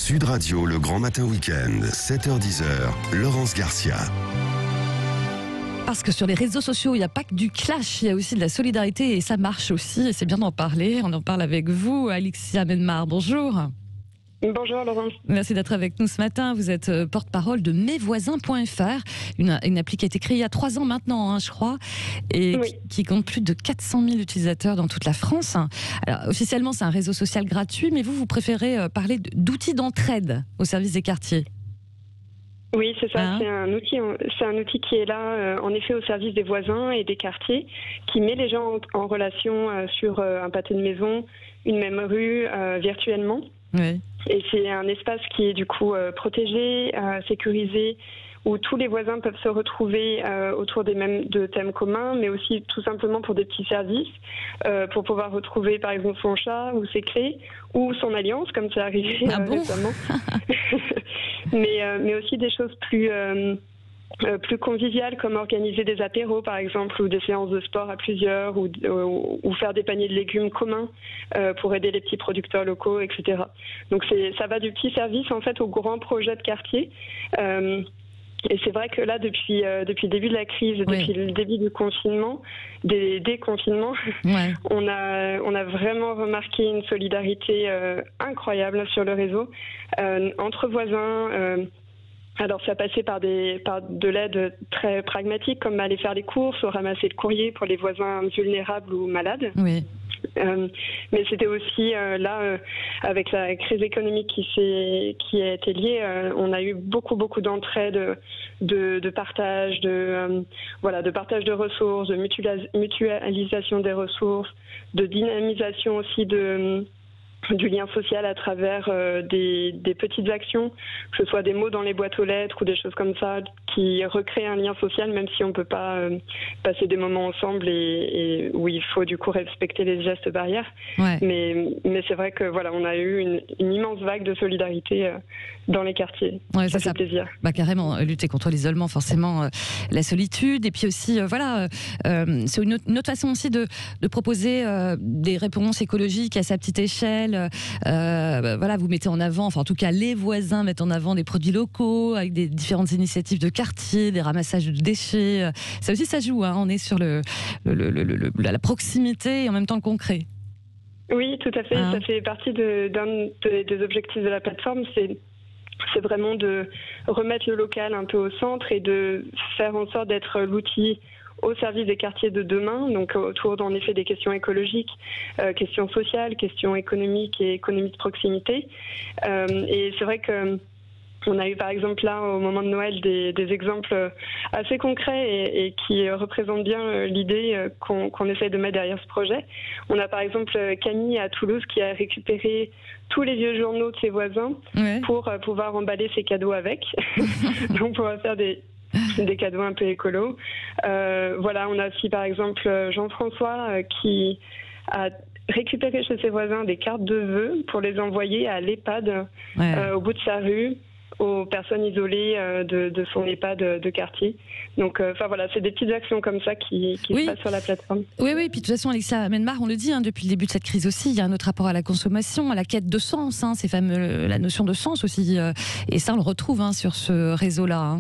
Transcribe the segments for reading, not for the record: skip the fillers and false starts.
Sud Radio, le grand matin week-end, 7h-10h, Laurence Garcia. Parce que sur les réseaux sociaux, il n'y a pas que du clash, il y a aussi de la solidarité et ça marche aussi. Et c'est bien d'en parler. On en parle avec vous, Alexia Menmar. Bonjour. Bonjour Laurence. Merci d'être avec nous ce matin. Vous êtes porte-parole de mesvoisins.fr, une appli qui a été créée il y a 3 ans maintenant, je crois, et oui. qui compte plus de 400 000 utilisateurs dans toute la France. Alors, officiellement, c'est un réseau social gratuit, mais vous préférez parler d'outils d'entraide au service des quartiers. Oui, c'est ça. C'est un outil qui est là, en effet, au service des voisins et des quartiers, qui met les gens en relation sur un pâté de maison, une même rue, virtuellement. Oui. Et c'est un espace qui est du coup protégé, sécurisé, où tous les voisins peuvent se retrouver autour de thèmes communs, mais aussi tout simplement pour des petits services, pour pouvoir retrouver par exemple son chat ou ses clés, ou son alliance, comme c'est arrivé récemment. mais aussi des choses plus conviviales, comme organiser des apéros par exemple, ou des séances de sport à plusieurs, ou faire des paniers de légumes communs pour aider les petits producteurs locaux, etc. Donc ça va du petit service en fait au grand projet de quartier. Et c'est vrai que là, depuis le début de la crise, depuis le début du confinement, des confinements, on a vraiment remarqué une solidarité incroyable sur le réseau entre voisins. Alors ça passait par de l'aide très pragmatique, comme aller faire les courses ou ramasser le courrier pour les voisins vulnérables ou malades. Oui. Mais c'était aussi avec la crise économique qui a été liée, on a eu beaucoup d'entraide, de partage, de partage de ressources, de mutualisation des ressources, de dynamisation aussi du lien social à travers des petites actions, que ce soit des mots dans les boîtes aux lettres ou des choses comme ça, qui recréent un lien social, même si on ne peut pas passer des moments ensemble et où il faut du coup respecter les gestes barrières. Ouais. Mais c'est vrai que on a eu une immense vague de solidarité dans les quartiers. Ouais, ça fait plaisir. Bah, carrément, lutter contre l'isolement, forcément, la solitude, et puis aussi, c'est une autre façon aussi de proposer des réponses écologiques à sa petite échelle. Vous mettez en avant, en tout cas les voisins mettent en avant des produits locaux avec des différentes initiatives de quartier, des ramassages de déchets. Ça aussi, ça joue. On est sur la proximité et en même temps le concret. Oui, tout à fait. Ça fait partie d'un des objectifs de la plateforme. C'est vraiment de remettre le local un peu au centre et de faire en sorte d'être l'outil au service des quartiers de demain, donc autour en effet des questions écologiques, questions sociales, questions économiques et économie de proximité. Et c'est vrai que on a eu par exemple là au moment de Noël des exemples assez concrets et qui représentent bien l'idée qu'on essaie de mettre derrière ce projet. On a par exemple Camille à Toulouse qui a récupéré tous les vieux journaux de ses voisins pour pouvoir emballer ses cadeaux avec. Donc on va faire des cadeaux un peu écolos. On a aussi par exemple Jean-François qui a récupéré chez ses voisins des cartes de vœux pour les envoyer à l'EHPAD au bout de sa rue, aux personnes isolées de son EHPAD de quartier. Donc, c'est des petites actions comme ça qui se passent sur la plateforme. Oui, puis de toute façon, Alexia Menmar, on le dit, depuis le début de cette crise aussi, il y a un autre rapport à la consommation, à la quête de sens, la notion de sens aussi, et ça, on le retrouve sur ce réseau-là.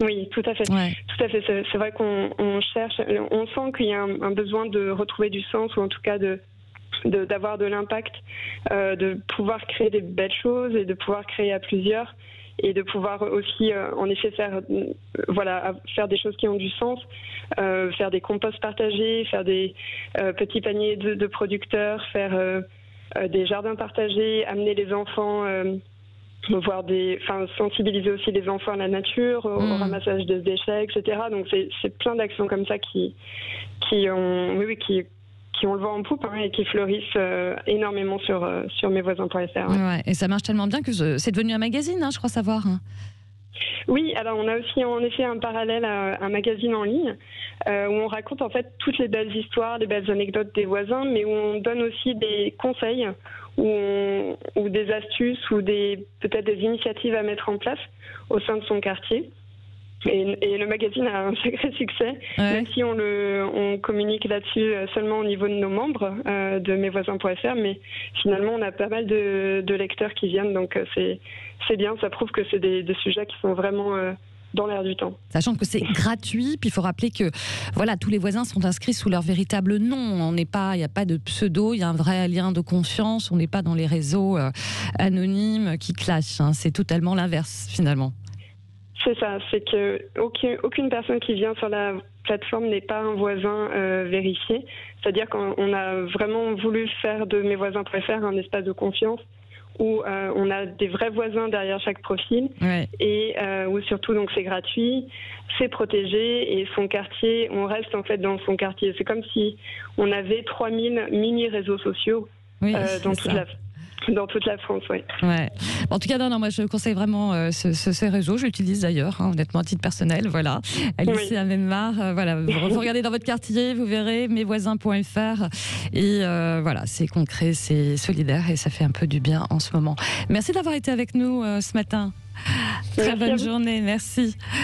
Oui, tout à fait. Tout à fait. C'est vrai qu'on cherche, on sent qu'il y a un besoin de retrouver du sens, ou en tout cas d'avoir de l'impact, de pouvoir créer des belles choses et de pouvoir créer à plusieurs et de pouvoir aussi en effet faire des choses qui ont du sens, faire des composts partagés, faire des petits paniers de producteurs, faire des jardins partagés, amener les enfants sensibiliser aussi les enfants à la nature, au ramassage de déchets, etc. Donc c'est plein d'actions comme ça qui ont le vent en poupe et qui fleurissent énormément sur mesvoisins.fr. Et ça marche tellement bien que c'est devenu un magazine, je crois savoir. Oui, alors on a aussi en effet un parallèle à un magazine en ligne où on raconte en fait toutes les belles histoires, les belles anecdotes des voisins, mais où on donne aussi des conseils ou des astuces ou peut-être des initiatives à mettre en place au sein de son quartier. Et le magazine a un sacré succès, même si on communique là-dessus seulement au niveau de nos membres de mesvoisins.fr, mais finalement on a pas mal de lecteurs qui viennent, donc c'est bien, ça prouve que c'est des sujets qui sont vraiment dans l'air du temps. Sachant que c'est gratuit, puis il faut rappeler que voilà, tous les voisins sont inscrits sous leur véritable nom. Il n'y a pas de pseudo, il y a un vrai lien de confiance. On n'est pas dans les réseaux anonymes qui clashent. Hein. C'est totalement l'inverse finalement. C'est ça, c'est que aucune personne qui vient sur la plateforme n'est pas un voisin vérifié. C'est-à-dire qu'on a vraiment voulu faire de mesvoisins.fr un espace de confiance où on a des vrais voisins derrière chaque profil et où surtout donc c'est gratuit, c'est protégé et son quartier, on reste en fait dans son quartier. C'est comme si on avait 3000 mini réseaux sociaux dans toute la France, oui. Ouais. En tout cas, non, moi je conseille vraiment ces réseaux. Je l'utilise d'ailleurs, honnêtement, à titre personnel. Voilà. Alice et Amemar, voilà. Vous regardez dans votre quartier, vous verrez mesvoisins.fr. Et voilà, c'est concret, c'est solidaire et ça fait un peu du bien en ce moment. Merci d'avoir été avec nous ce matin. Très bonne journée, merci.